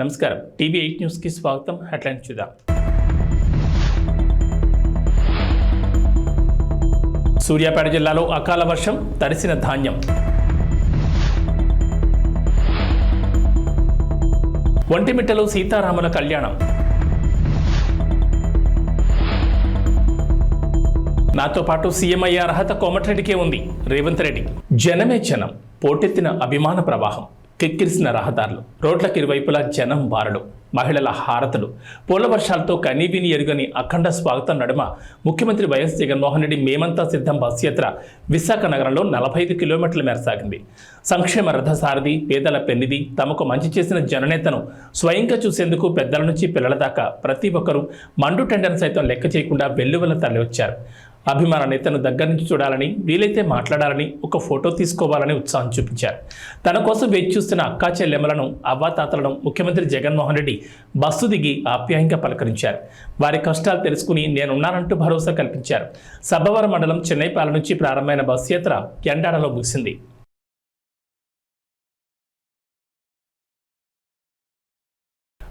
నమస్కారం టీవీ8 న్యూస్ కి స్వాగతం. హెడ్లైన్స్ చూద్దాం. సూర్యాపేట జిల్లాలో అకాల వర్షం, తడిసిన ధాన్యం. ఒంటిమిట్టలో సీతారాముల కళ్యాణం. నాతో పాటు సీఎం అయ్యే అర్హత కోమటిరెడ్డికే ఉంది. రేవంత్ రెడ్డి. జనమే జనం, పోటెత్తిన అభిమాన ప్రవాహం, కిక్కిరిసిన రహదారులు, రోడ్లకు ఇరువైపులా జనం బారలు, మహిళల హారతులు, పూల వర్షాలతో కనీవిని ఎరుగని అఖండ స్వాగతం నడుమ ముఖ్యమంత్రి వైఎస్ జగన్మోహన్ రెడ్డి మేమంతా సిద్ధం బస్ యాత్ర విశాఖ నగరంలో 45 కిలోమీటర్ల మేర సాగింది. సంక్షేమ రథసారథి, పేదల పెన్నిది, తమకు మంచి చేసిన జననేతను స్వయంగా చూసేందుకు పెద్దల నుంచి పిల్లల దాకా ప్రతి ఒక్కరూ మండు టెండర్ను సైతం లెక్క చేయకుండా వెల్లువల తరలివచ్చారు. అభిమాన నేతను దగ్గర నుంచి చూడాలని, వీలైతే మాట్లాడాలని, ఒక ఫోటో తీసుకోవాలని ఉత్సాహం చూపించారు. తన కోసం వేచి చూస్తున్న అక్కా చెల్లెమ్మలను, అవ్వాతాతలను ముఖ్యమంత్రి జగన్మోహన్ రెడ్డి బస్సు దిగి ఆప్యాయంగా పలకరించారు. వారి కష్టాలు తెలుసుకుని నేనున్నానంటూ భరోసా కల్పించారు. సబ్బవరం మండలం చెన్నైపాల నుంచి ప్రారంభమైన బస్సు యాత్ర ఎండాడలో ముగిసింది.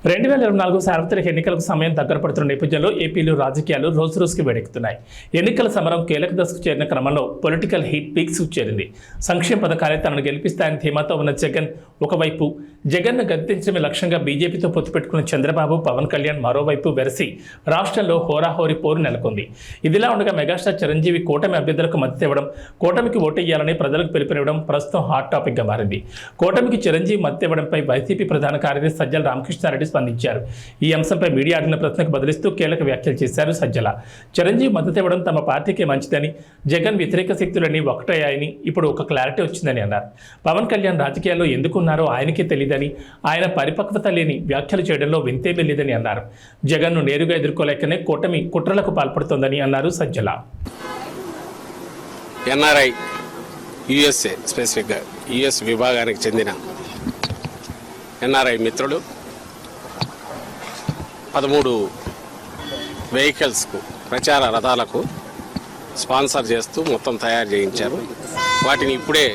రెండు 2024 సార్వత్రిక ఎన్నికలకు సమయం దగ్గర పడుతున్న నేపథ్యంలో ఏపీలో రాజకీయాలు రోజు రోజుకి వేడెక్కుతున్నాయి. ఎన్నికల సమరం కీలక దశకు చేరిన క్రమంలో పొలిటికల్ హీట్ పీక్స్ చేరింది. సంక్షేమ పథకాలే తనను గెలిపిస్తాయని ధీమాతో ఉన్న జగన్ ఒకవైపు, జగన్ను గద్దెంచడమే లక్ష్యంగా బీజేపీతో పొత్తు పెట్టుకున్న చంద్రబాబు, పవన్ కళ్యాణ్ మరోవైపు వెరసి రాష్ట్రంలో హోరాహోరీ పోరు నెలకొంది. ఇదిలా ఉండగా మెగాస్టార్ చిరంజీవి కూటమి అభ్యర్థులకు మద్దతు ఇవ్వడం, కూటమికి ఓటేయాలని ప్రజలకు పిలుపునివ్వడం ప్రస్తుతం హాట్ టాపిక్గా మారింది. కూటమికి చిరంజీవి మద్దతు ఇవ్వడంపై వైసీపీ ప్రధాన కార్యదర్శి సజ్జల రామకృష్ణారెడ్డి స్పందించారు. ఈ అంశంపై మీడియా అడిగిన ప్రశ్నకు బదిలిస్తూ కీలక వ్యాఖ్యలు చేశారు సజ్జల. చిరంజీవి మద్దతు ఇవ్వడం తమ పార్టీకే మంచిదని, జగన్ వ్యతిరేక శక్తులన్నీ ఒకటయ్యాయని ఇప్పుడు ఒక క్లారిటీ వచ్చిందని అన్నారు. పవన్ కళ్యాణ్ రాజకీయాల్లో ఎందుకున్నారో ఆయనకే తెలియదని, ఆయన పరిపక్వత లేని వ్యాఖ్యలు చేయడంలో వింతేమీ లేదని అన్నారు. జగన్ను నేరుగా ఎదుర్కోలేకనే కూటమి కుట్రలకు పాల్పడుతోందని అన్నారు సజ్జల. ఎన్ఆర్ఐ యుఎస్ఏ స్పెసిఫిక్గా యుఎస్ విభాగానికి చెందిన ఎన్ఆర్ఐ మిత్రులు 13 వెహికల్స్కు, ప్రచార రథాలకు స్పాన్సర్ చేస్తూ మొత్తం తయారు చేయించారు. వాటిని ఇప్పుడే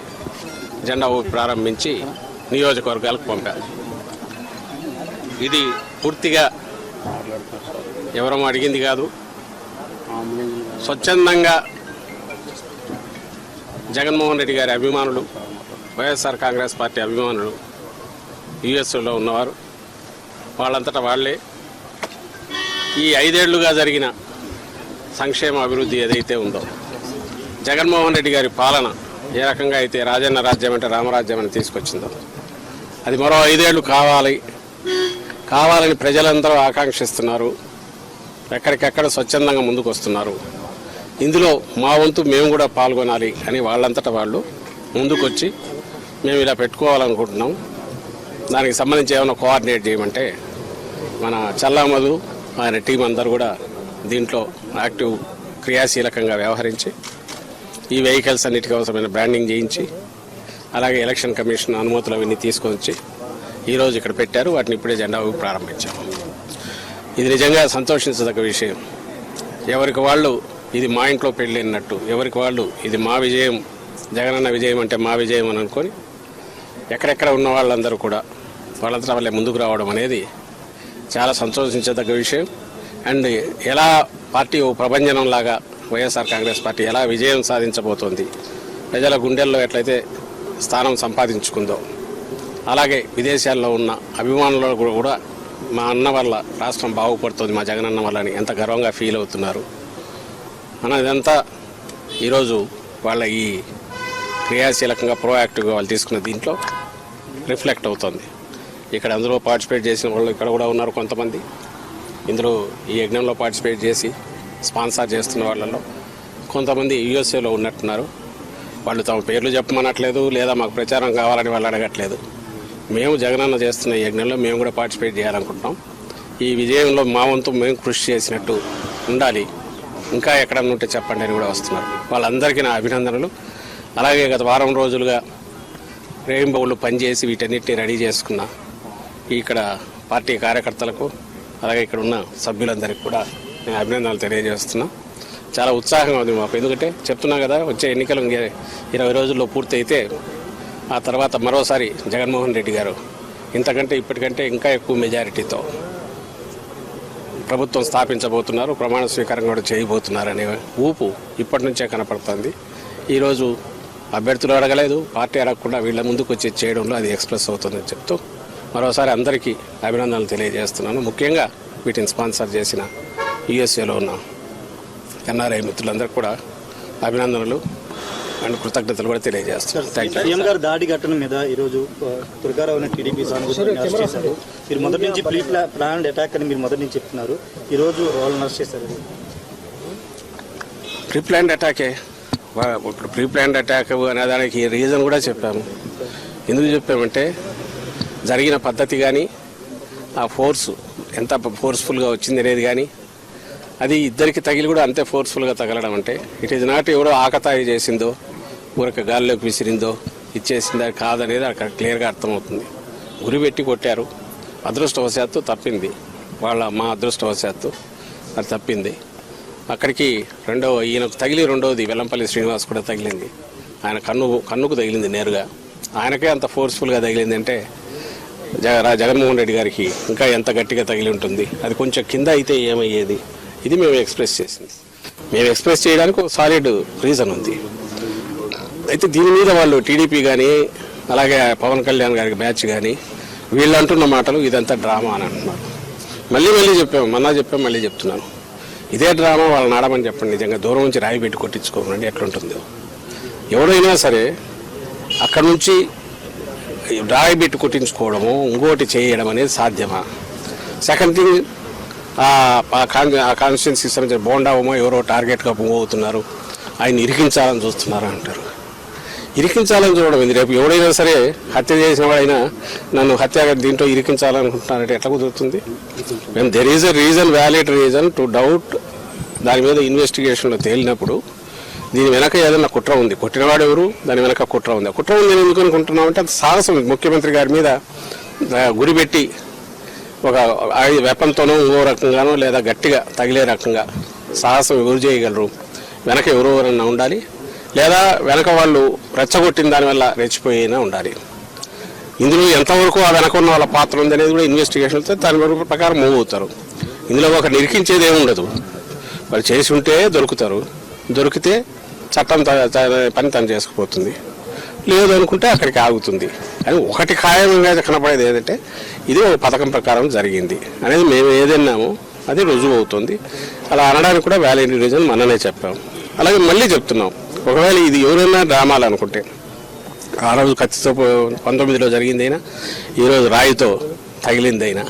జెండా ఊపి ప్రారంభించి నియోజకవర్గాలకు పంపారు. ఇది పూర్తిగా ఎవరూ అడిగింది కాదు. స్వచ్ఛందంగా జగన్మోహన్ రెడ్డి గారి అభిమానులు, వైఎస్ఆర్ కాంగ్రెస్ పార్టీ అభిమానులు యుఎస్లో ఉన్నవారు వాళ్ళంతటా వాళ్లే ఈ 5 ఏళ్లుగా జరిగిన సంక్షేమ అభివృద్ధి ఏదైతే ఉందో, జగన్మోహన్ రెడ్డి గారి పాలన ఏ రకంగా అయితే రాజన్న రాజ్యం అంటే రామరాజ్యం అని తీసుకొచ్చిందో, అది మరో 5 ఏళ్ళు కావాలని ప్రజలందరూ ఆకాంక్షిస్తున్నారు. ఎక్కడికెక్కడ స్వచ్ఛందంగా ముందుకు వస్తున్నారు. ఇందులో మా వంతు మేము కూడా పాల్గొనాలి అని వాళ్ళంతటా వాళ్ళు ముందుకొచ్చి మేము ఇలా పెట్టుకోవాలనుకుంటున్నాం, దానికి సంబంధించి ఏమైనా కోఆర్డినేట్ చేయమంటే మన చల్లామధు ఆయన టీం అందరూ కూడా దీంట్లో యాక్టివ్ క్రియాశీలకంగా వ్యవహరించి ఈ వెహికల్స్ అన్నిటికీ అవసరమైన బ్రాండింగ్ చేయించి, అలాగే ఎలక్షన్ కమిషన్ అనుమతులు అవన్నీ తీసుకొచ్చి ఈరోజు ఇక్కడ పెట్టారు. వాటిని ఇప్పుడే జెండా ఊపి ప్రారంభించాము. ఇది నిజంగా సంతోషించదగ్గ విషయం. ఎవరికి వాళ్ళు ఇది మా ఇంట్లో పెళ్ళినట్టు, ఎవరికి వాళ్ళు ఇది మా విజయం, జగనన్న విజయం అంటే మా విజయం అని అనుకొని ఎక్కడెక్కడ ఉన్న వాళ్ళందరూ కూడా వాళ్ళంతా వాళ్ళే ముందుకు రావడం అనేది చాలా సంతోషించదగ్గ విషయం. అండ్ ఎలా పార్టీ ఓ ప్రభంజనంలాగా వైఎస్ఆర్ కాంగ్రెస్ పార్టీ ఎలా విజయం సాధించబోతోంది, ప్రజల గుండెల్లో ఎట్లయితే స్థానం సంపాదించుకుందో, అలాగే విదేశాల్లో ఉన్న అభిమానులు కూడా మా అన్న వల్ల రాష్ట్రం బాగుపడుతుంది, మా జగనన్న వల్ల అని ఎంత గర్వంగా ఫీల్ అవుతున్నారు అన్నదంతా ఈరోజు వాళ్ళ ఈ క్రియాశీలకంగా ప్రోయాక్టివ్గా వాళ్ళు తీసుకున్న దీంట్లో రిఫ్లెక్ట్ అవుతుంది. ఇక్కడ అందులో పార్టిసిపేట్ చేసిన వాళ్ళు ఇక్కడ కూడా ఉన్నారు కొంతమంది. ఇందులో ఈ యజ్ఞంలో పార్టిసిపేట్ చేసి స్పాన్సర్ చేస్తున్న వాళ్ళలో కొంతమంది యూఎస్ఏలో ఉన్నట్టున్నారు. వాళ్ళు తమ పేర్లు చెప్పమనట్లేదు, లేదా మాకు ప్రచారం కావాలని వాళ్ళు అడగట్లేదు. మేము జగనన్న చేస్తున్న ఈ యజ్ఞంలో మేము కూడా పార్టిసిపేట్ చేయాలనుకుంటున్నాం. ఈ విజయంలో మా వంతు మేము కృషి చేసినట్టు ఉండాలి, ఇంకా ఎక్కడన్నా ఉంటే చెప్పండి అని కూడా వస్తున్నారు. వాళ్ళందరికీ నా అభినందనలు. అలాగే గత వారం రోజులుగా రెయిన్బోలు పనిచేసి వీటన్నిటిని రెడీ చేసుకున్న ఇక్కడ పార్టీ కార్యకర్తలకు, అలాగే ఇక్కడ ఉన్న సభ్యులందరికీ కూడా నేను అభినందనలు తెలియజేస్తున్నా. చాలా ఉత్సాహంగా ఉంది మాకు. ఎందుకంటే చెప్తున్నా కదా, వచ్చే ఎన్నికలు 20 రోజుల్లో పూర్తి అయితే ఆ తర్వాత మరోసారి జగన్మోహన్ రెడ్డి గారు ఇంతకంటే ఇప్పటికంటే ఇంకా ఎక్కువ మెజారిటీతో ప్రభుత్వం స్థాపించబోతున్నారు, ప్రమాణ స్వీకారం కూడా చేయబోతున్నారు అనే ఊపు ఇప్పటి నుంచే కనపడుతుంది. ఈరోజు అభ్యర్థులు అడగలేదు, పార్టీ అడగకుండా వీళ్ళ ముందుకు వచ్చి చేయడంలో అది ఎక్స్ప్రెస్ అవుతుందని చెప్తూ మరోసారి అందరికీ అభినందనలు తెలియజేస్తున్నాను. ముఖ్యంగా వీటిని స్పాన్సర్ చేసిన యుఎస్ఏలో ఉన్న ఎన్ఆర్ఐ మిత్రులందరికీ కూడా అభినందనలు అండ్ కృతజ్ఞతలు కూడా తెలియజేస్తున్నాను. Thank you. సీఎం గారు దాడి ఘటన మీద ఈరోజు దుర్గారావు అనే టీడీపీ సానుభూతిని అరెస్ట్ చేశారు. మీరు మొదటి నుంచి ప్లాన్డ్ అటాక్ అని మీరు మొదటి నుంచి చెప్తున్నారు, ఈరోజు వాళ్ళని అరెస్ట్ చేశారు. ప్రీ ప్లాన్డ్ అటాకే. ఇప్పుడు ప్రీ ప్లాన్డ్ అటాక్ అనే దానికి రీజన్ కూడా చెప్పాము. ఎందుకు చెప్పామంటే జరిగిన పద్ధతి కానీ ఆ ఫోర్స్ ఎంత ఫోర్స్ఫుల్గా వచ్చింది అనేది కానీ అది ఇద్దరికి తగిలి కూడా అంతే ఫోర్స్ఫుల్గా తగలడం అంటే ఇట్ ఈజ్ నాట్ ఎవరో ఆకతాయి చేసిందో ఊరక గాల్లోకి విసిరిందో ఇచ్చేసిందా కాదనేది అక్కడ క్లియర్గా అర్థమవుతుంది. గురిపెట్టి కొట్టారు, అదృష్టవశాత్తు తప్పింది, మా అదృష్టవశాత్తు అది తప్పింది. అక్కడికి ఈయనకు తగిలి రెండవది వెల్లంపల్లి శ్రీనివాస్ కూడా తగిలింది. ఆయన కన్నుకు తగిలింది నేరుగా. ఆయనకే అంత ఫోర్స్ఫుల్గా తగిలింది అంటే జగన్మోహన్ రెడ్డి గారికి ఇంకా ఎంత గట్టిగా తగిలి ఉంటుంది. అది కొంచెం కింద అయితే ఏమయ్యేది, ఇది మేము ఎక్స్ప్రెస్ చేసింది. మేము ఎక్స్ప్రెస్ చేయడానికి ఒక సాలిడ్ రీజన్ ఉంది. అయితే దీని మీద వాళ్ళు టీడీపీ కానీ అలాగే పవన్ కళ్యాణ్ గారికి బ్యాచ్ కానీ వీళ్ళు అంటున్న మాటలు ఇదంతా డ్రామా అని అంటున్నారు. మళ్ళీ చెప్పాము, మళ్ళీ చెప్తున్నాను, ఇదే డ్రామా వాళ్ళని ఆడమని చెప్పండి. నిజంగా దూరం నుంచి రాయి పెట్టి కొట్టించుకోమండి ఎట్లుంటుందో. ఎవడైనా సరే అక్కడ నుంచి రాయి పెట్టి కొట్టించుకోవడము ఇంకోటి చేయడం అనేది సాధ్యమా? సెకండ్ థింగ్, ఆ కాన్స్టిట్యున్సీకి సంబంధించిన బోండావమో ఎవరో టార్గెట్గా మూవ్ అవుతున్నారు, ఆయన ఇరికించాలని చూస్తున్నారు అంటారు. ఇరికించాలని చూడడం ఇది. రేపు ఎవడైనా సరే హత్య చేసిన వాడైనా నన్ను హత్య దీంట్లో ఇరికించాలనుకుంటున్నారంటే ఎట్లా కుదురుతుంది? When there is a reason, valid reason to doubt, దాని మీద ఇన్వెస్టిగేషన్లో తేలినప్పుడు దీని వెనక ఏదైనా కుట్ర ఉంది, కొట్టినవాడు ఎవరు, దాని వెనక కుట్ర ఉంది. ఆ కుట్ర ఉంది నేను ఎందుకు అనుకుంటున్నామంటే అది సాహసం. ముఖ్యమంత్రి గారి మీద గురిపెట్టి ఒక వెపన్తోనో ఇంకో రకంగానో లేదా గట్టిగా తగిలే రకంగా సాహసం ఎవరు చేయగలరు? వెనక ఎవరెవరన్నా ఉండాలి, లేదా వెనక వాళ్ళు రెచ్చగొట్టిన దానివల్ల రెచ్చిపోయినా ఉండాలి. ఇందులో ఎంతవరకు ఆ వెనక ఉన్న వాళ్ళ పాత్ర ఉంది అనేది కూడా ఇన్వెస్టిగేషన్తో దాని ప్రకారం మూవ్ అవుతారు. ఇందులో ఒక నిరికించేది ఏమి ఉండదు. వాళ్ళు చేసి ఉంటే దొరుకుతారు, దొరికితే చట్టం పని తను చేసుకుపోతుంది, లేదు అనుకుంటే అక్కడికి ఆగుతుంది. కానీ ఒకటి ఖాయంగా కనపడేది ఏంటంటే ఇది ఒక పథకం ప్రకారం జరిగింది అనేది మేము ఏదన్నామో అది రుజువు అవుతుంది. అలా అనడానికి కూడా వ్యాలిడ్ రీజన్ మననే చెప్పాం. అలాగే మళ్ళీ చెప్తున్నాం, ఒకవేళ ఇది ఎవరైనా డ్రామాలు అనుకుంటే ఆ రోజు కత్తితో 19లో జరిగిందైనా ఈరోజు రాయితో తగిలిందైనా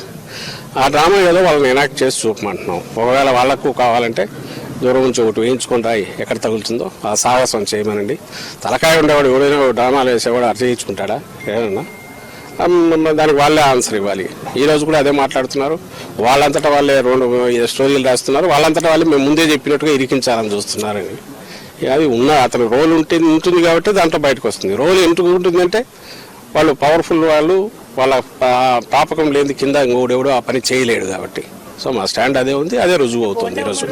ఆ డ్రామా ఏదో వాళ్ళని ఎనాక్ట్ చేసి చూపమంటున్నాం. ఒకవేళ వాళ్లకు కావాలంటే దూరం నుంచి ఒకటి వేయించుకొని రాయి ఎక్కడ తగులుతుందో ఆ సాహసం చేయమనండి. తలకాయ ఉండేవాడు ఎవడైనా డ్రామాలు వేసేవాడు అర్థం చేయించుకుంటాడా? ఏమన్నా దానికి వాళ్ళే ఆన్సర్ ఇవ్వాలి. ఈరోజు కూడా అదే మాట్లాడుతున్నారు. వాళ్ళంతటా వాళ్ళే 2 స్టోరీలు రాస్తున్నారు. వాళ్ళంతటా వాళ్ళే మేము ముందే చెప్పినట్టుగా ఇరికించాలని చూస్తున్నారని. అది అతని రోల్ ఉంటుంది కాబట్టి దాంట్లో బయటకు వస్తుంది. రోల్ ఎందుకు ఉంటుందంటే వాళ్ళు పవర్ఫుల్, వాళ్ళ పాపకం లేని కింద ఇంకోడెవడో ఆ పని చేయలేడు కాబట్టి. సో మా స్టాండ్ అదే ఉంది, అదే రుజువు అవుతుంది ఈరోజు.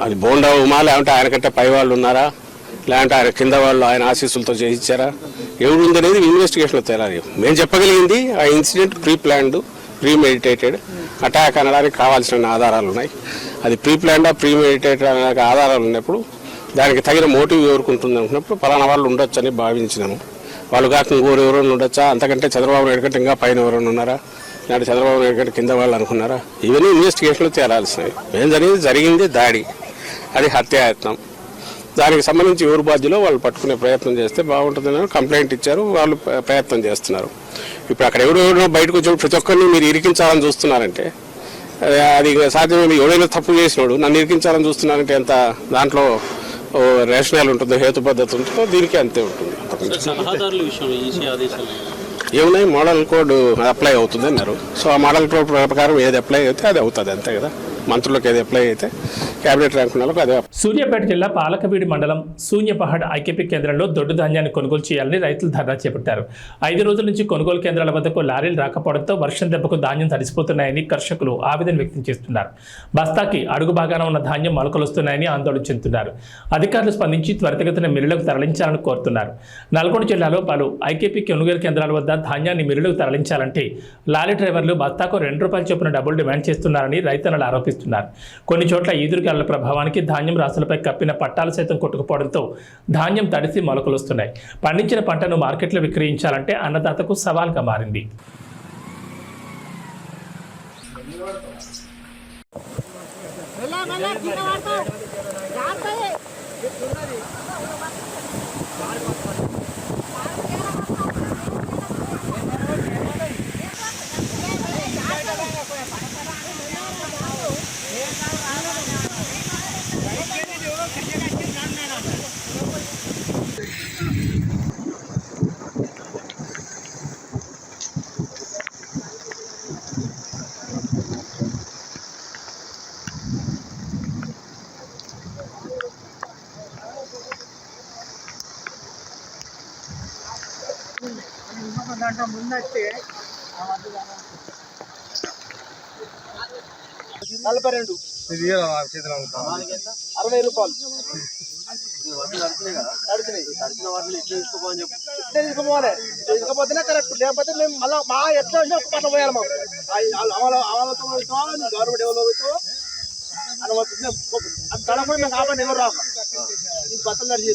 అది బోండా ఉమా, లేదంటే ఆయనకంటే పై వాళ్ళు ఉన్నారా, లేదంటే ఆయన కింద వాళ్ళు ఆయన ఆశీస్సులతో చేయించారా, ఎవరు ఉందనేది ఇన్వెస్టిగేషన్లో తేలాలి. మేము చెప్పగలిగింది ఆ incident pre planned, pre meditated attack అనడానికి కావాల్సిన ఆధారాలు ఉన్నాయి. అది ప్రీ ప్లాన్డా ప్రీ మెడిటేటెడ్ అనే ఆధారాలు ఉన్నప్పుడు దానికి తగిన మోటివ్ ఎవరికి ఉంటుంది అనుకున్నప్పుడు పలానా వాళ్ళు ఉండొచ్చు అని భావించినాము. వాళ్ళు కాక ఇంకోరు ఎవరైనా ఉండొచ్చా, అంతకంటే చంద్రబాబు నాయుడు కంటే ఇంకా పైన ఎవరైనా ఉన్నారా, లేదంటే చంద్రబాబు నాయుడు కంటే కింద వాళ్ళు అనుకున్నారా, ఇవన్నీ ఇన్వెస్టిగేషన్లో తేలాల్సినవి. ఏం జరిగింది దాడి, అది హత్యాయత్నం. దానికి సంబంధించి ఎవరు బాధ్యులో వాళ్ళు పట్టుకునే ప్రయత్నం చేస్తే బాగుంటుందని కంప్లైంట్ ఇచ్చారు, వాళ్ళు ప్రయత్నం చేస్తున్నారు. ఇప్పుడు అక్కడ ఎవరెవరో బయటకు వచ్చినప్పుడు ప్రతి ఒక్కరిని మీరు ఇరికించాలని చూస్తున్నారంటే అది సాధ్యమే. ఎవరైనా తప్పు చేసినాడు నన్ను ఇరికించాలని చూస్తున్నారంటే ఎంత దాంట్లో రేషనల్ ఉంటుందో, హేతు పద్ధతి ఉంటుందో, దీనికి అంతే ఉంటుంది. ఏమున్నాయి, మోడల్ కోడ్ అప్లై అవుతుంది అన్నారు. సో ఆ మోడల్ కోడ్ ప్రకారం ఏది అప్లై అయితే అది అవుతుంది, అంతే కదా. మంత్రులకు ఏది అప్లై అయితే క్యాబినెట్ ర్యాంక్ ఉన్న వాళ్ళకి అదే. సూర్యాపేట జిల్లా పాలకవీడి మండలం శూన్యపహాడ్ ఐకేపీ కేంద్రంలో దొడ్డు ధాన్యాన్ని కొనుగోలు చేయాలని రైతులు ధర్నా చేపట్టారు. 5 రోజుల నుంచి కొనుగోలు కేంద్రాల వద్దకు లారీలు రాకపోవడంతో వర్షం దెబ్బకు ధాన్యం తడిసిపోతున్నాయని కర్షకులు ఆవేదన వ్యక్తం చేస్తున్నారు. బస్తాకి అడుగు భాగాన ఉన్న ధాన్యం మొలకలొస్తున్నాయని ఆందోళన చెందుతున్నారు. అధికారులు స్పందించి త్వరితగతిన మిల్లులకు తరలించాలని కోరుతున్నారు. నల్గొండ జిల్లాలో పలు ఐకేపీ కొనుగోలు కేంద్రాల వద్ద ధాన్యాన్ని మిల్లులకు తరలించాలంటే లారీ డ్రైవర్లు బస్తాకు ₹2 చొప్పున డబ్బులు డిమాండ్ చేస్తున్నారని రైతన్నలు ఆరోపిస్తున్నారు. కొన్ని చోట్ల ఈదురుగాలుల ప్రభావానికి ధాన్యం రాసులపై కప్పిన పట్టాలు సైతం కొట్టుకుపోవడంతో ధాన్యం తడిసి మొలకలొస్తున్నాయి. పండించిన పంటను మార్కెట్లో విక్రయించాలంటే అన్నదాతకు సవాల్గా మారింది. ముందైతే 42 ఇది 60 రూపాయలు తడిసిన వాటిని ఇట్లా తీసుకోమని చెప్పి తీసుకోపోవాలి. తీసుకోపోతేనే కరెక్ట్, లేకపోతే మేము మళ్ళీ మా ఎట్లా పట్ల పోయాలి. మాకు గవర్నమెంట్ ఎవరో అది తడపడి మేము కాబట్టి ఎవరు రాక బట్టలు నడిచి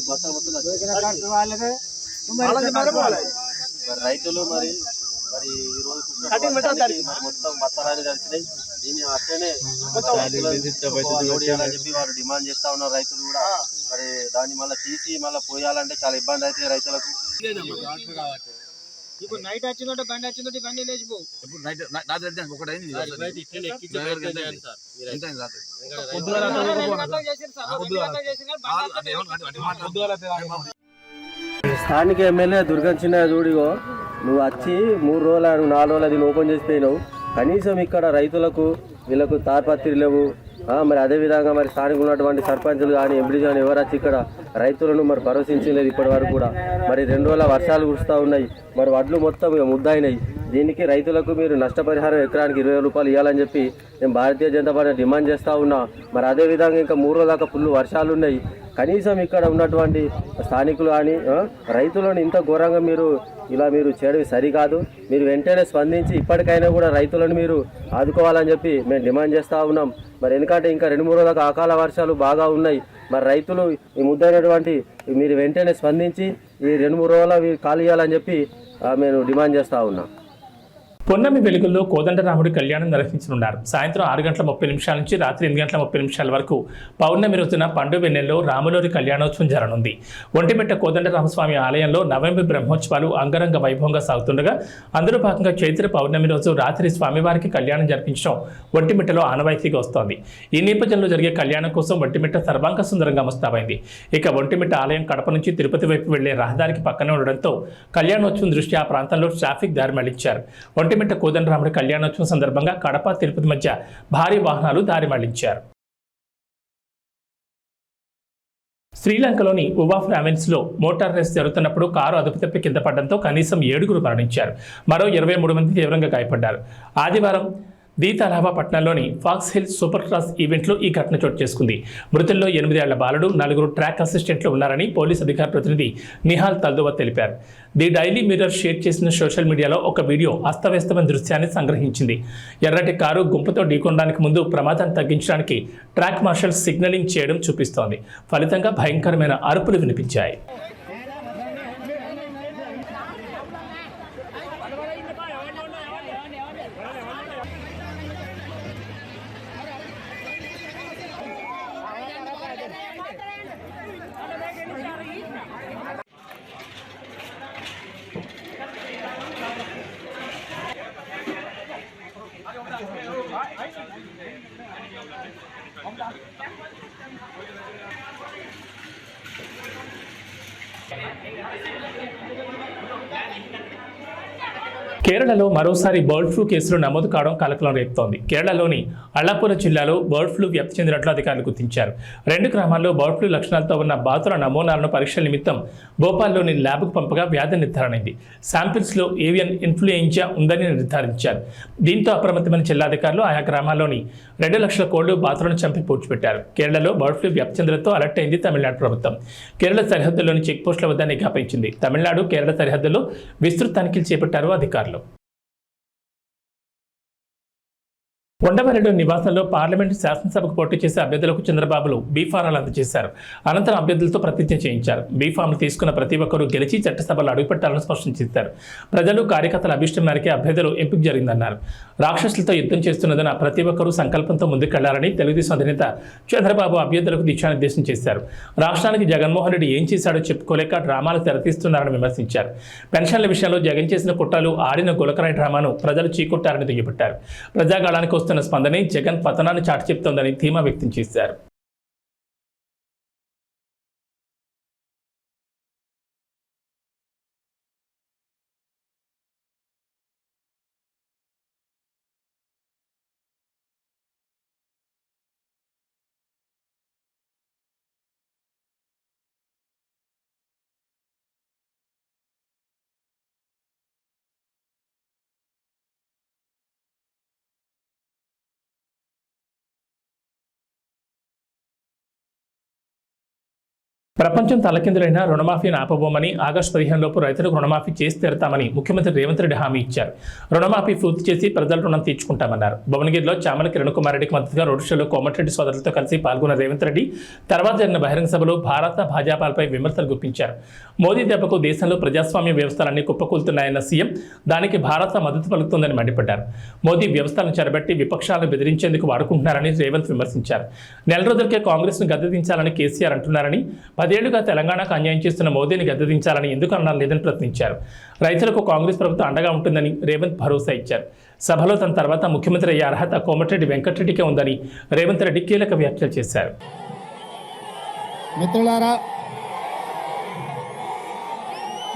రైతులు మరి ఈ రోజు మొత్తం బత్తరాన్ని తడిచినాయి. దీన్ని అట్లనే చెప్పి వారు డిమాండ్ చేస్తా ఉన్నారు. రైతులు కూడా మరి దాన్ని మళ్ళీ తీసి మళ్ళీ పోయాలంటే చాలా ఇబ్బంది అవుతుంది రైతులకు. ఇప్పుడు నైట్ వచ్చిందంటే బండి వచ్చిందంటే బండి లేచిపో. స్థానిక ఎమ్మెల్యే దుర్గం చిన్న చూడిగో, నువ్వు వచ్చి 3 రోజులు 4 రోజులు అది ఓపెన్ చేసిపోయినావు. కనీసం ఇక్కడ రైతులకు వీళ్ళకు తార్పత్రి లేవు. మరి అదేవిధంగా మరి స్థానిక ఉన్నటువంటి సర్పంచులు కానీ ఎంపీలు కానీ ఎవరు వచ్చి ఇక్కడ రైతులను మరి భరోసించలేదు ఇప్పటి వరకు కూడా. మరి 2 రోజుల వర్షాలు కురుస్తూ ఉన్నాయి. మరి వడ్లు మొత్తం ముద్దయినాయి. దీనికి రైతులకు మీరు నష్టపరిహారం ఎకరానికి ₹20 ఇవ్వాలని చెప్పి మేము భారతీయ జనతా పార్టీ డిమాండ్ చేస్తూ ఉన్నా. మరి అదేవిధంగా ఇంకా 3 రోజుల దాకా ఫుల్ వర్షాలు ఉన్నాయి. కనీసం ఇక్కడ ఉన్నటువంటి స్థానికులు కానీ రైతులను ఇంత ఘోరంగా మీరు చేయడం సరికాదు. మీరు వెంటనే స్పందించి ఇప్పటికైనా కూడా రైతులను మీరు ఆదుకోవాలని చెప్పి మేము డిమాండ్ చేస్తూ ఉన్నాం. మరి ఎందుకంటే ఇంకా 2-3 రోజులకు అకాల వర్షాలు బాగా ఉన్నాయి. మరి రైతులు ఈ ముద్దైనటువంటి మీరు వెంటనే స్పందించి ఈ 2-3 రోజులు ఖాళీ చేయాలని చెప్పి మేము డిమాండ్ చేస్తూ ఉన్నాం. పొన్నమి వెలుగుల్లో కోదండరాముడి కళ్యాణం నిర్వహించనున్నారు. సాయంత్రం 6:30 నుంచి రాత్రి 8:30 వరకు పౌర్ణమి రోజున పండు వెన్నెల్లో రాములోరి కళ్యాణోత్సవం జరగనుంది. ఒంటిమిట్ట కోదండరామస్వామి ఆలయంలో నవమి బ్రహ్మోత్సవాలు అంగరంగ వైభవంగా సాగుతుండగా అందులో భాగంగా చైత్ర పౌర్ణమి రోజు రాత్రి స్వామివారికి కళ్యాణం జరిపించడం ఒంటిమిట్టలో ఆనవాయితీగా వస్తోంది. ఈ నేపథ్యంలో జరిగే కళ్యాణం కోసం ఒంటిమిట్ట సర్వాంగ సుందరంగా ముస్తాబైంది. ఇక ఒంటిమిట్ట ఆలయం కడప నుంచి తిరుపతి వైపు వెళ్లే రహదారికి పక్కనే ఉండడంతో కళ్యాణోత్సవం దృష్ట్యా ఆ ప్రాంతంలో ట్రాఫిక్ దారి మళ్లించారు. ఒంటిమిట్ట కోదండరాముడి కళ్యాణోత్సవం సందర్భంగా కడప తిరుపతి మధ్య భారీ వాహనాలు దారి మళ్లించారు. శ్రీలంకలోని ఉవాఫ్ రావెన్స్లో మోటార్ రేస్ జరుగుతున్నప్పుడు కారు అదుపు తప్పి కింద పడడంతో కనీసం 7 మరణించారు. మరో 23 మంది తీవ్రంగా గాయపడ్డారు. ఆదివారం దీతాలావా పట్టణంలోని ఫాక్స్ హిల్ సూపర్ క్రాస్ ఈవెంట్లో ఈ ఘటన చోటు చేసుకుంది. మృతుల్లో 8 ఏళ్ల బాలుడు, 4 ట్రాక్ అసిస్టెంట్లు ఉన్నారని పోలీస్ అధికార ప్రతినిధి నిహాల్ తల్దువా తెలిపారు. ది డైలీ మిర్రర్ షేర్ చేసిన సోషల్ మీడియాలో ఒక వీడియో అస్తవ్యస్తమైన దృశ్యాన్ని సంగ్రహించింది. ఎర్రటి కారు గుంపుతో ఢీకొనడానికి ముందు ప్రమాదాన్ని తగ్గించడానికి ట్రాక్ మార్షల్ సిగ్నలింగ్ చేయడం చూపిస్తోంది. ఫలితంగా భయంకరమైన అరుపులు వినిపించాయి. కేరళలో మరోసారి బర్డ్ ఫ్లూ కేసులు నమోదు కావడం కలకలం రేపుతోంది. కేరళలోని అల్లాపుర జిల్లాలో బర్డ్ ఫ్లూ వ్యాప్తి చెందినట్లు అధికారులు గుర్తించారు. 2 గ్రామాల్లో బర్డ్ ఫ్లూ లక్షణాలతో ఉన్న బాతుల నమూనాలను పరీక్షల నిమిత్తం భోపాల్లోని ల్యాబ్కు పంపగా వ్యాధి నిర్ధారణైంది. శాంపిల్స్లో ఏవియన్ ఇన్ఫ్లుయెంజా ఉందని నిర్ధారించారు. దీంతో అప్రమత్తమైన జిల్లాధికారులు ఆయా గ్రామాల్లోని 2 లక్షల కోళ్లు బాతులను చంపి పూడ్చిపెట్టారు. కేరళలో బర్డ్ ఫ్లూ వ్యాప్తి చెందడంతో అలర్ట్ అయింది తమిళనాడు ప్రభుత్వం. కేరళ సరిహద్దుల్లోని చెక్పోస్టుల వద్ద నిఘా పెంచింది. తమిళనాడు కేరళ సరిహద్దుల్లో విస్తృత తనిఖీలు చేపట్టారు అధికారులు. ఉండవల్లిలో నివాసంలో పార్లమెంటు శాసనసభకు పోటీ చేసే అభ్యర్థులకు చంద్రబాబులు బీఫారాలు అందజేశారు. అనంతరం అభ్యర్థులతో ప్రతిజ్ఞ చేయించారు. బీఫామ్లు తీసుకున్న ప్రతి ఒక్కరూ గెలిచి చట్టసభలో అడుగుపెట్టాలని స్పష్టం చేశారు. ప్రజలు కార్యకర్తల అభిష్టం మేరకే అభ్యర్థులు ఎంపిక జరిగిందన్నారు. రాక్షసులతో యుద్ధం చేస్తున్నదన్న ప్రతి ఒక్కరూ సంకల్పంతో ముందుకెళ్లారని తెలుగుదేశం అధినేత చంద్రబాబు అభ్యర్థులకు దిశానిర్దేశం చేశారు. రాష్ట్రానికి జగన్మోహన్ రెడ్డి ఏం చేశాడో చెప్పుకోలేక డ్రామాలు తెరతీస్తున్నారని విమర్శించారు. పెన్షన్ల విషయంలో జగన్ చేసిన కుట్రలు, ఆడిన గులకరాయి డ్రామాను ప్రజలు చీకొట్టారని దుయ్యబట్టారు. ప్రజాగాళానికి వస్తున్న స్పందనే జగన్ పతనాన్ని చాటి చెప్తోందని ధీమా వ్యక్తం చేశారు. ప్రపంచం తలకిందులైన రుణమాఫీని ఆపబోమని ఆగస్టు 15 లోపు రైతులకు రుణమాఫీ చేసి తీరుతామని ముఖ్యమంత్రి రేవంత్ రెడ్డి హామీ ఇచ్చారు. రుణమాఫీ పూర్తి చేసి ప్రజల రుణం తీర్చుకుంటామన్నారు. భువనగిరిలో చామల కిరణ్ కుమార్ రెడ్డికి మద్దతుగా రోడ్ షోలో కోమటిరెడ్డి సోదరులతో కలిసి పాల్గొన్న రేవంత్ రెడ్డి తర్వాత జరిగిన బహిరంగ సభలో భారత భాజపాలపై విమర్శలు గుప్పించారు. మోదీ దెబ్బకు దేశంలో ప్రజాస్వామ్య వ్యవస్థలన్నీ కుప్పకూలుతున్నాయన్న సీఎం దానికి భారత మద్దతు పలుకుతుందని మండిపడ్డారు. మోదీ వ్యవస్థలను చెరబట్టి విపక్షాలను బెదిరించేందుకు వాడుకుంటున్నారని రేవంత్ విమర్శించారు. నెల రోజులకే కాంగ్రెస్ను గద్దెదించాలని కేసీఆర్ అంటున్నారని, 10 ఏళ్లుగా తెలంగాణకు అన్యాయం చేస్తున్న మోదీని గద్దెదించాలని ఎందుకు అన్నారు లేదని ప్రశ్నించారు. రైతులకు కాంగ్రెస్ ప్రభుత్వం అండగా ఉంటుందని రేవంత్ భరోసా ఇచ్చారు. సభలో తన తర్వాత ముఖ్యమంత్రి అయ్యే అర్హత కోమటిరెడ్డి వెంకటరెడ్డికే ఉందని రేవంత్ రెడ్డి కీలక వ్యాఖ్యలు చేశారు. మిత్రులారా,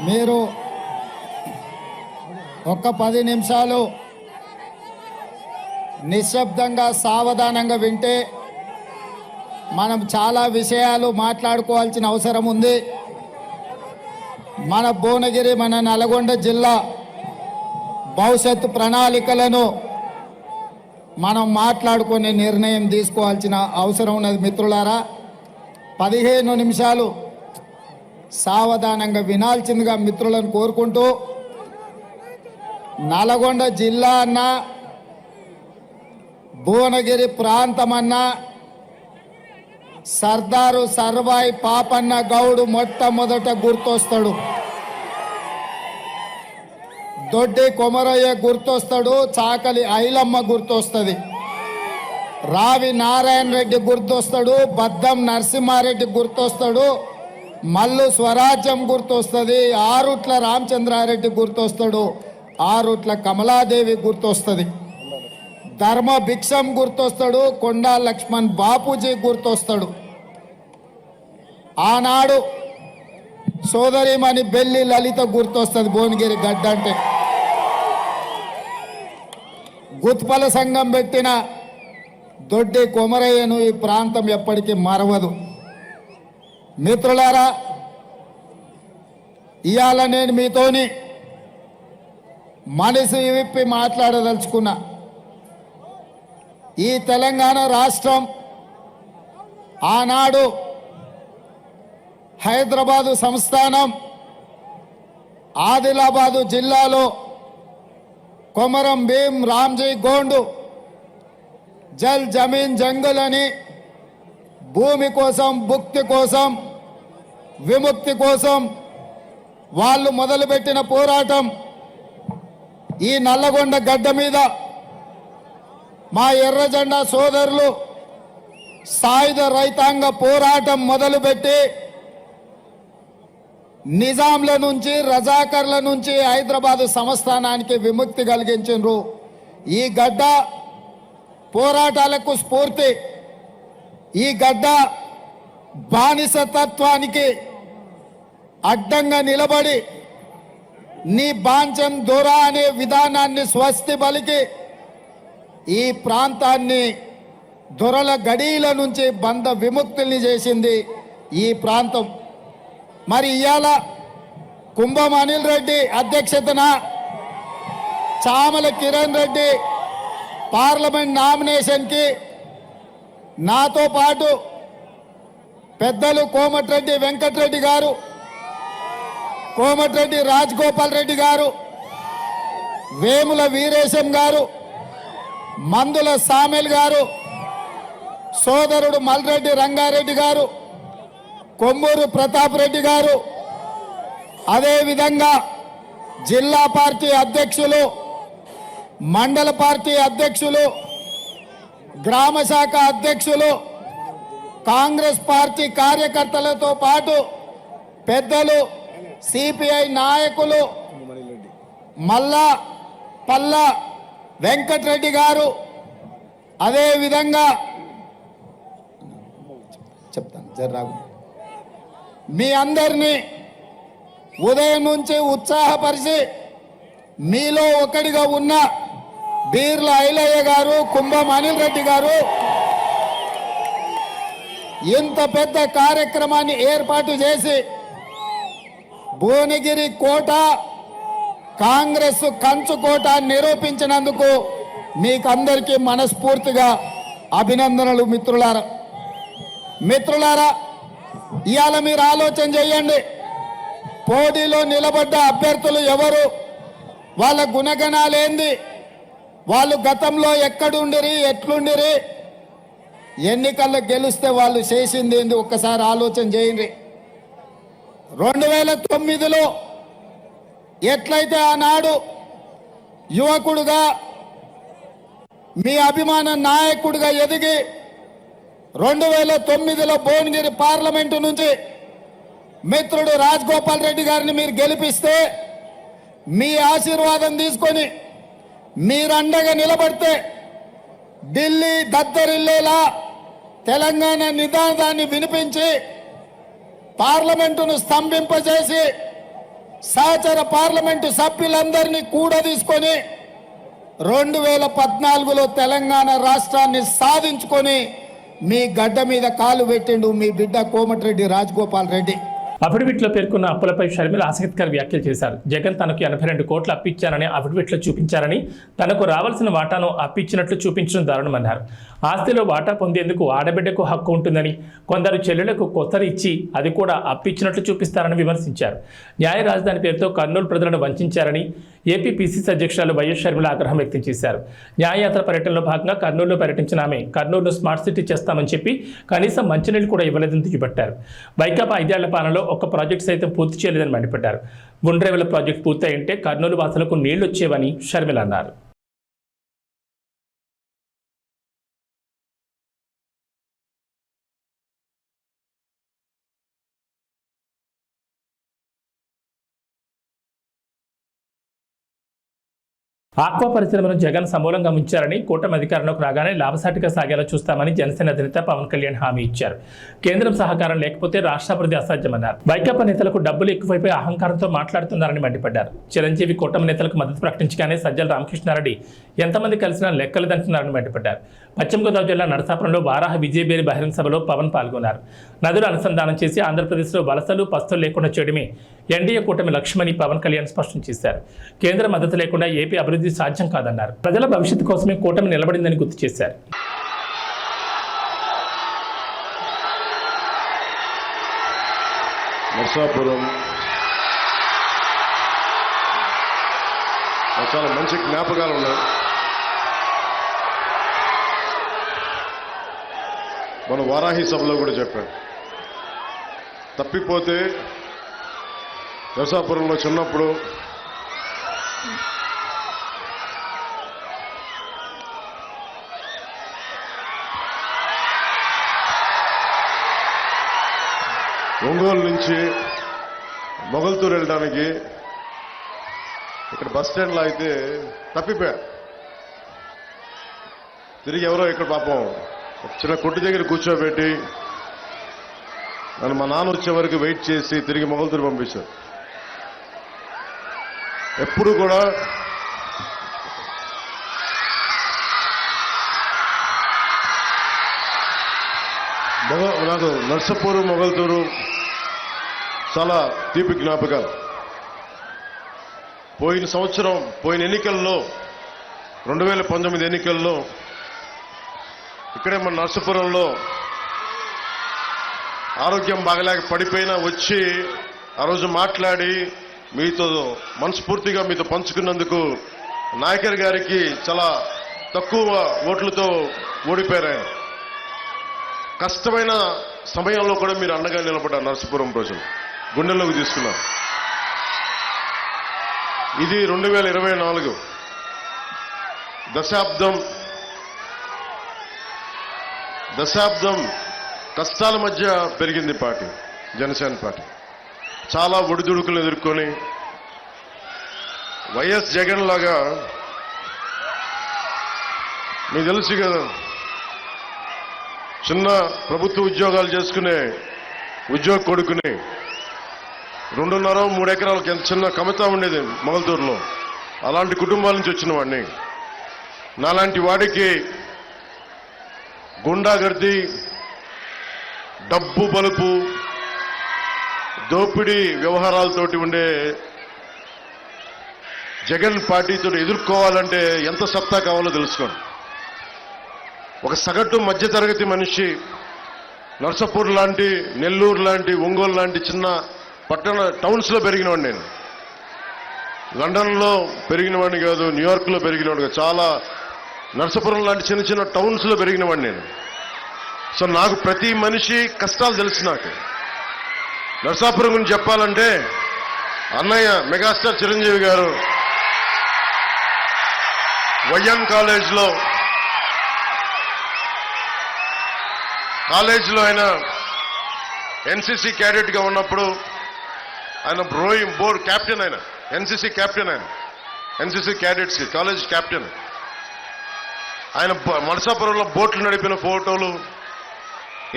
మీరు ఒక్క 10 నిమిషాలు నిశ్శబ్దంగా సావధానంగా వింటే మనం చాలా విషయాలు మాట్లాడుకోవాల్సిన అవసరం ఉంది. మన భువనగిరి, మన నల్గొండ జిల్లా భవిష్యత్తు ప్రణాళికలను మనం మాట్లాడుకునే నిర్ణయం తీసుకోవాల్సిన అవసరం ఉన్నది. మిత్రులారా, 15 నిమిషాలు సావధానంగా వినాల్సిందిగా మిత్రులను కోరుకుంటూ, నల్గొండ జిల్లా అన్నా, భువనగిరి ప్రాంతం అన్నా, సర్దారు సర్వాయి పాపన్న గౌడు మొట్టమొదట గుర్తొస్తాడు. దొడ్డి కొమరయ్య గుర్తొస్తాడు. చాకలి ఐలమ్మ గుర్తొస్తుంది. రావి నారాయణ రెడ్డి గుర్తొస్తాడు. బద్దం నరసింహారెడ్డి గుర్తొస్తాడు. మల్లు స్వరాజ్యం గుర్తొస్తుంది. ఆరుట్ల రామచంద్రారెడ్డి గుర్తొస్తాడు. ఆరుట్ల కమలాదేవి గుర్తొస్తుంది. ధర్మ భిక్షం గుర్తొస్తాడు. కొండా లక్ష్మణ్ బాపూజీ గుర్తొస్తాడు. ఆనాడు సోదరిమణి బెల్లి లలిత గుర్తొస్తుంది. భువనగిరి గడ్డ అంటే గుత్పల సంఘం పెట్టిన దొడ్డి కొమరయ్యను ఈ ప్రాంతం ఎప్పటికీ మరవదు. మిత్రులారా, ఇవాళ నేను మీతోని మనసు విప్పి మాట్లాడదలుచుకున్నా. ఈ తెలంగాణ రాష్ట్రం ఆనాడు హైదరాబాదు సంస్థానం ఆదిలాబాదు జిల్లాలో కొమరం భీం రామ్జీ గోండు జల్ జమీన్ జంగల్ అని భూమి కోసం, భుక్తి కోసం, విముక్తి కోసం వాళ్ళు మొదలుపెట్టిన పోరాటం ఈ నల్లగొండ గడ్డ మీద మా ఎర్రజెండా సోదరులు సాయుధ రైతాంగ పోరాటం మొదలుపెట్టి నిజాంల నుంచి, రజాకర్ల నుంచి హైదరాబాదు సంస్థానానికి విముక్తి కలిగించారు. ఈ గడ్డ పోరాటాలకు స్ఫూర్తి. ఈ గడ్డ బానిసతత్వానికి అడ్డంగా నిలబడి నీ బాంచం దొర అనే విధానాన్ని స్వస్తి పలికి ఈ ప్రాంతాన్ని దొరల గడీల నుంచి బంధ విముక్తుల్ని చేసింది ఈ ప్రాంతం. మరి ఇవాళ కుంభం అనిల్ రెడ్డి అధ్యక్షతన చామల కిరణ్ రెడ్డి పార్లమెంట్ నామినేషన్కి నాతో పాటు పెద్దలు కోమటిరెడ్డి వెంకటరెడ్డి గారు, కోమటిరెడ్డి రాజగోపాల్ రెడ్డి గారు, వేముల వీరేశం గారు, మందుల సామెల్ గారు, సోదరుడు మల్రెడ్డి రంగారెడ్డి గారు, కొమ్మూరు ప్రతాప్ రెడ్డి గారు, అదేవిధంగా జిల్లా పార్టీ అధ్యక్షులు, మండల పార్టీ అధ్యక్షులు, గ్రామ శాఖ అధ్యక్షులు, కాంగ్రెస్ పార్టీ కార్యకర్తలతో పాటు పెద్దలు, సిపిఐ నాయకులు, మల్లా పల్లా వెంకటరెడ్డి గారు, అదేవిధంగా చెప్తాను జర్రాగు, మీ అందరినీ ఉదయం నుంచి ఉత్సాహపరిచి మీలో ఒకటిగా ఉన్న బీర్ల ఐలయ్య గారు, కుంభం అనిల్ రెడ్డి గారు ఇంత పెద్ద కార్యక్రమాన్ని ఏర్పాటు చేసి భువనగిరి కోట కాంగ్రెస్ కంచుకోట నిరూపించినందుకు మీకందరికీ మనస్ఫూర్తిగా అభినందనలు. మిత్రులారా, ఇవాళ మీరు ఆలోచన చేయండి, పోటీలో నిలబడ్డ అభ్యర్థులు ఎవరు, వాళ్ళ గుణగణాలేంది, వాళ్ళు గతంలో ఎక్కడుండిరి, ఎట్లుండిరి, ఎన్నికల్లో గెలిస్తే వాళ్ళు చేసింది ఏంది ఒక్కసారి ఆలోచన చేయండి. 2009లో ఎట్లయితే ఆనాడు యువకుడుగా మీ అభిమాన నాయకుడిగా ఎదిగి 2009లో భువనగిరి పార్లమెంటు నుంచి మిత్రుడు రాజగోపాల్ రెడ్డి గారిని మీరు గెలిపిస్తే మీ ఆశీర్వాదం తీసుకొని మీరండగా నిలబడితే ఢిల్లీ దద్దరిల్లేలా తెలంగాణ నినాదాన్ని వినిపించి పార్లమెంటును స్తంభింపజేసి సహచర పార్లమెంటు సభ్యులందరినీ కూడా తీసుకొని 2014లో తెలంగాణ రాష్ట్రాన్ని సాధించుకొని మీ గడ్డ మీద కాలు పెట్టిండు మీ బిడ్డ కోమటిరెడ్డి రాజగోపాల్ రెడ్డి. అఫిడవిట్లో పేర్కొన్న అప్పులపై షర్మిల ఆసక్తికర వ్యాఖ్యలు చేశారు. జగన్ తనకు 82 కోట్లు అప్పిచ్చారని అఫిడవిట్లో చూపించారని, తనకు రావాల్సిన వాటాను అప్పిచ్చినట్లు చూపించడం దారుణమన్నారు. ఆస్తిలో వాటా పొందేందుకు ఆడబిడ్డకు హక్కు ఉంటుందని, కొందరు చెల్లెలకు కొత్తరు ఇచ్చి అది కూడా అప్పిచ్చినట్లు చూపిస్తారని విమర్శించారు. న్యాయ రాజధాని పేరుతో కర్నూలు ప్రజలను వంచారని ఏపీ పిసిసి అధ్యక్షురాలు వైఎస్ షర్మిల ఆగ్రహం వ్యక్తం చేశారు. న్యాయయాత్ర పర్యటనలో భాగంగా కర్నూలులో పర్యటించిన ఆమె కర్నూలును స్మార్ట్ సిటీ చేస్తామని చెప్పి కనీసం మంచినీళ్ళు కూడా ఇవ్వలేదని దుయ్యబట్టారు. వైకాపా 5 ఏళ్ల పాలనలో ఒక్క ప్రాజెక్టు సైతం పూర్తి చేయలేదని మండిపడ్డారు. గుండ్రేవల ప్రాజెక్టు పూర్తయింటే కర్నూలు వాసులకు నీళ్లు వచ్చేవని షర్మిల అన్నారు. ఆక్వా పరిశ్రమను జగన్ సమూలంగా ముంచారని, కూటమి అధికారంలోకి రాగానే లాభసాటిగా సాగేలా చూస్తామని జనసేన అధినేత పవన్ కళ్యాణ్ హామీ ఇచ్చారు. కేంద్రం సహకారం లేకపోతే రాష్ట్రాభివృద్ధి అసాధ్యమన్నారు. వైకాపా నేతలకు డబ్బులు ఎక్కువైపోయి అహంకారంతో మాట్లాడుతున్నారని మండిపడ్డారు. చిరంజీవి కూటమి నేతలకు మద్దతు ప్రకటించగానే సజ్జల రామకృష్ణారెడ్డి ఎంతమంది కలిసినా లెక్కలేదంటున్నారని మండిపడ్డారు. పశ్చిమ గోదావరి జిల్లా నరసాపురంలో వారాహ విజయబేరి బహిరంగ సభలో పవన్ పాల్గొన్నారు. నదులు అనుసంధానం చేసి ఆంధ్రప్రదేశ్లో వలసలు పస్తులు లేకుండా చేయడమే ఎన్డీఏ కూటమి లక్ష్యమని పవన్ కళ్యాణ్ స్పష్టం చేశారు. కేంద్ర మద్దతు లేకుండా ఏపీ అభివృద్ధి సాధ్యం కాదన్నారు. ప్రజల భవిష్యత్తు కోసమే కూటమి నిలబడిందని గుర్తు చేశారు. నరసాపురం చాలా మంచి జ్ఞాపకాలు ఉన్నాయి. మన వారాహి సభలో కూడా చెప్పాను, తప్పిపోతే నరసాపురంలో చిన్నప్పుడు ఒంగోలు నుంచి మొగల్తూరు వెళ్ళడానికి ఇక్కడ బస్ స్టాండ్లో అయితే తప్పిపోయా. తిరిగి ఎవరో ఇక్కడ పాపం చిన్న కొట్టు దగ్గర కూర్చోబెట్టి నన్ను మా నాన్న వచ్చే వరకు వెయిట్ చేసి తిరిగి మొగల్తూరు పంపించారు. ఎప్పుడు కూడా నాకు నర్సపూరు మొగల్తూరు చాలా తీపి జ్ఞాపకాలు. పోయిన సంవత్సరం పోయిన ఎన్నికల్లో 2019 ఎన్నికల్లో ఇక్కడే మన నర్సపురంలో ఆరోగ్యం బాగలేక పడిపోయినా వచ్చి ఆ రోజు మాట్లాడి మీతో మనస్ఫూర్తిగా మీతో పంచుకున్నందుకు నాయకర్ గారికి చాలా తక్కువ ఓట్లతో ఓడిపోయారు. ఆయన కష్టమైన సమయంలో కూడా మీరు అండగా నిలబడ్డారు. నర్సపురం ప్రజలు గుండెల్లోకి తీసుకున్నారు. ఇది 2024 దశాబ్దం కష్టాల మధ్య పెరిగింది పార్టీ, జనసేన పార్టీ. చాలా ఒడిదుడుకులు ఎదుర్కొని వైఎస్ జగన్ లాగా మీకు తెలుసు కదా, చిన్న ప్రభుత్వ ఉద్యోగాలు చేసుకునే ఉద్యోగ కొడుకుని 2.5-3 ఎకరాలకు ఎంత చిన్న కమతా ఉండేది మొగల్తూరులో. అలాంటి కుటుంబాల నుంచి వచ్చిన వాడిని. నాలాంటి వాడికి గుండాగర్ది, డబ్బు బలుపు, దోపిడీ వ్యవహారాలతోటి ఉండే జగన్ పార్టీతో ఎదుర్కోవాలంటే ఎంత సత్తా కావాలో తెలుసుకోండి. ఒక సగటు మధ్యతరగతి మనిషి నర్సపూర్ లాంటి, నెల్లూరు లాంటి, ఒంగోలు లాంటి చిన్న పట్టణ టౌన్స్లో పెరిగినవాడిని నేను. లండన్లో పెరిగినవాడిని కాదు, న్యూయార్క్లో పెరిగినవాడు కాదు. చాలా నర్సపురం లాంటి చిన్న చిన్న టౌన్స్లో పెరిగినవాడిని నేను. సో నాకు ప్రతి మనిషి కష్టాలు తెలుసు. నాకు నర్సాపురం గురించి చెప్పాలంటే అన్నయ్య మెగాస్టార్ చిరంజీవి గారు వైఎం కాలేజ్లో ఆయన ఎన్సీసీ క్యాడెట్గా ఉన్నప్పుడు ఆయన రోయింగ్ బోర్డు క్యాప్టెన్, ఆయన ఎన్సీసీ క్యాప్టెన్, ఆయన ఎన్సీసీ క్యాడెట్స్కి కాలేజ్ క్యాప్టెన్. ఆయన నర్సాపురంలో బోట్లు నడిపిన ఫోటోలు,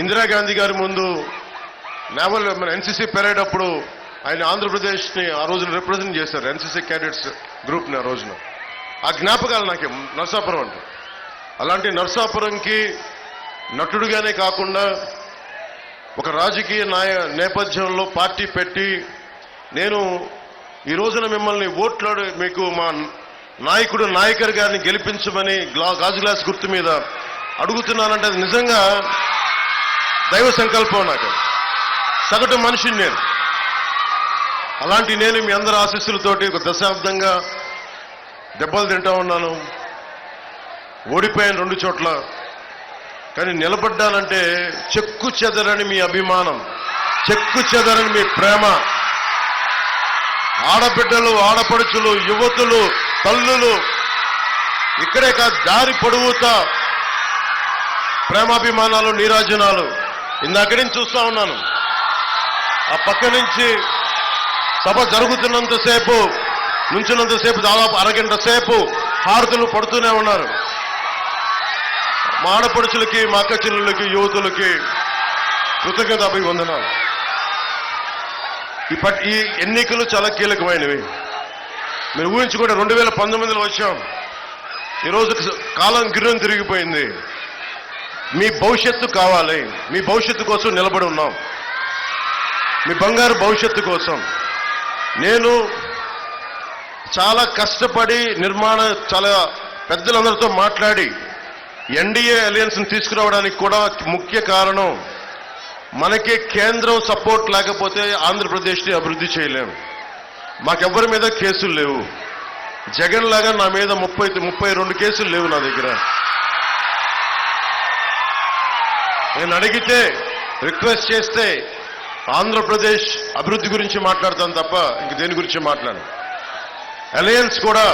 ఇందిరాగాంధీ గారి ముందు నేవల్ మన ఎన్సీసీ పెరేడ్ అప్పుడు ఆయన ఆంధ్రప్రదేశ్ని ఆ రోజున రిప్రజెంట్ చేశారు, ఎన్సీసీ క్యాడెట్స్ గ్రూప్ని ఆ రోజున. ఆ జ్ఞాపకాలు నాకు నర్సాపురం అంటే. అలాంటి నర్సాపురంకి నటుడుగానే కాకుండా ఒక రాజకీయ నేపథ్యంలో పార్టీ పెట్టి నేను ఈ రోజున మిమ్మల్ని ఓట్లాడు మీకు మా నాయకుడు నాయకర్ గారిని గెలిపించమని గాజు గ్లాస్ గుర్తు మీద అడుగుతున్నానంటే అది నిజంగా దైవ సంకల్పం. నాకు సగటు మనిషిని నేను. అలాంటి నేను మీ అందరి ఆశీస్సులతోటి ఒక దశాబ్దంగా దెబ్బలు తింటా ఉన్నాను. ఓడిపోయాను 2 చోట్ల. కానీ నిలబడ్డానంటే చెక్కు చెదరని మీ అభిమానం, చెక్కు చెదరని మీ ప్రేమ, ఆడబిడ్డలు, ఆడపడుచులు, యువతులు, తల్లులు, ఇక్కడే కాదు దారి పొడవుతా ప్రేమాభిమానాలు, నీరాజనాలు. ఇందాక నుంచి చూస్తా ఉన్నాను. ఆ పక్క నుంచి సభ జరుగుతున్నంతసేపు, నుంచున్నంతసేపు దాదాపు అరగంట సేపు హారతులు పడుతూనే ఉన్నారు. మా ఆడపడుచులకి, మా అక్క చెల్లెళ్ళకి, యువతులకి కృతజ్ఞత అభివందనాలు. ఈ ఎన్నికలు చాలా కీలకమైనవి. మీరు ఊహించుకుంటే 2019లో వచ్చాం. ఈరోజు కాలం గిర్రం తిరిగిపోయింది. మీ భవిష్యత్తు కావాలి. మీ భవిష్యత్తు కోసం నిలబడి ఉన్నాం. మీ బంగారు భవిష్యత్తు కోసం. నేను చాలా కష్టపడి చాలా పెద్దలందరితో మాట్లాడి ఎన్డీఏ అలయన్స్ని తీసుకురావడానికి కూడా ముఖ్య కారణం మనకి కేంద్రం సపోర్ట్ లేకపోతే ఆంధ్రప్రదేశ్ని అభివృద్ధి చేయలేము. మాకెవ్వరి మీద కేసులు లేవు. జగన్ లాగా నా మీద 32 కేసులు లేవు నా దగ్గర. నేను అడిగితే, రిక్వెస్ట్ చేస్తే ఆంధ్రప్రదేశ్ అభివృద్ధి గురించి మాట్లాడతాను తప్ప ఇంక దేని గురించి మాట్లాడను. అలయన్స్ కూడా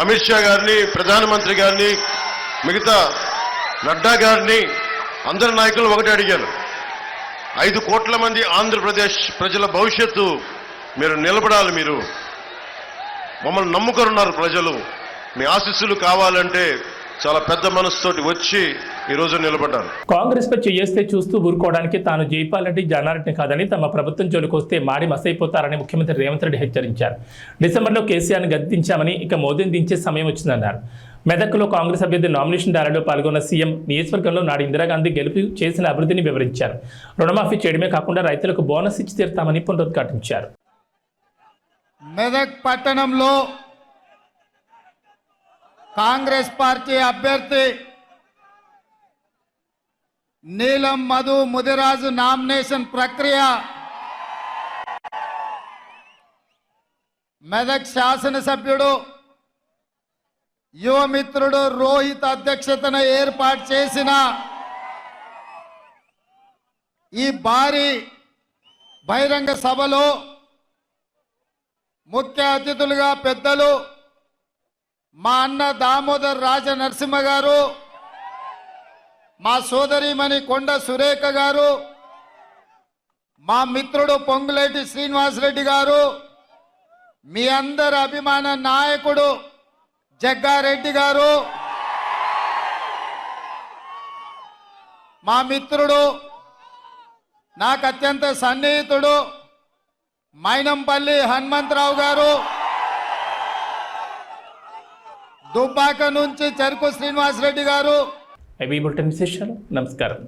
అమిత్ షా గారిని, ప్రధానమంత్రి గారిని, మిగతా నడ్డా గారిని, అందరి నాయకులు ఒకటి అడిగాను. 5 కోట్ల మంది ఆంధ్రప్రదేశ్ ప్రజల భవిష్యత్తు మీరు నిలబడాలి. మీరు మమ్మల్ని నమ్ముకొనున్నారు ప్రజలు. మీ ఆశీస్సులు కావాలంటే చాలా పెద్ద మనసుతోటి వచ్చి ఈరోజు నిలబడ్డాను. కాంగ్రెస్ పై చేస్తే చూస్తూ ఊరుకోవడానికి తాను జైపాల్ రెడ్డి జానారెడ్డిని కాదని తమ ప్రభుత్వం జోలికి వస్తే మాడి మసైపోతారని ముఖ్యమంత్రి రేవంత్ రెడ్డి హెచ్చరించారు. డిసెంబర్లో కేసీఆర్ను గద్దించామని ఇక మోదీని దించే సమయం వచ్చిందన్నారు. మెదక్లో కాంగ్రెస్ అభ్యర్థి నామినేషన్ ర్యాలీలో పాల్గొన్న సీఎం నియోజకవర్గంలో నాడు ఇందిరాగాంధీ గెలుపు చేసిన అభివృద్ధిని వివరించారు. రుణమాఫీ చేయడమే కాకుండా రైతులకు బోనస్ ఇచ్చి తీరుతామని పునరుద్ఘాటించారు. మెదక్ పట్టణంలో కాంగ్రెస్ పార్టీ అభ్యర్థి నీలం మధు ముదిరాజు నామినేషన్ ప్రక్రియ మెదక్ శాసనసభ్యుడు యువమిత్రుడు రోహిత్ అధ్యక్షతన ఏర్పాటు చేసిన ఈ భారీ బహిరంగ సభలో ముఖ్య అతిథులుగా పెద్దలు మా అన్న దామోదర్ రాజ నరసింహ గారు, మా సోదరిమణి కొండ సురేఖ గారు, మా మిత్రుడు పొంగులేటి శ్రీనివాసరెడ్డి గారు, మీ అందరి అభిమాన నాయకుడు జగ్గారెడ్డి గారు, మా మిత్రుడు నాకు అత్యంత సన్నిహితుడు మైనంపల్లి హనుమంతరావు గారు, దుబ్బాక నుంచి చెరుకు శ్రీనివాసరెడ్డి గారు. బులెటిన్ విశేషాలు. నమస్కారం.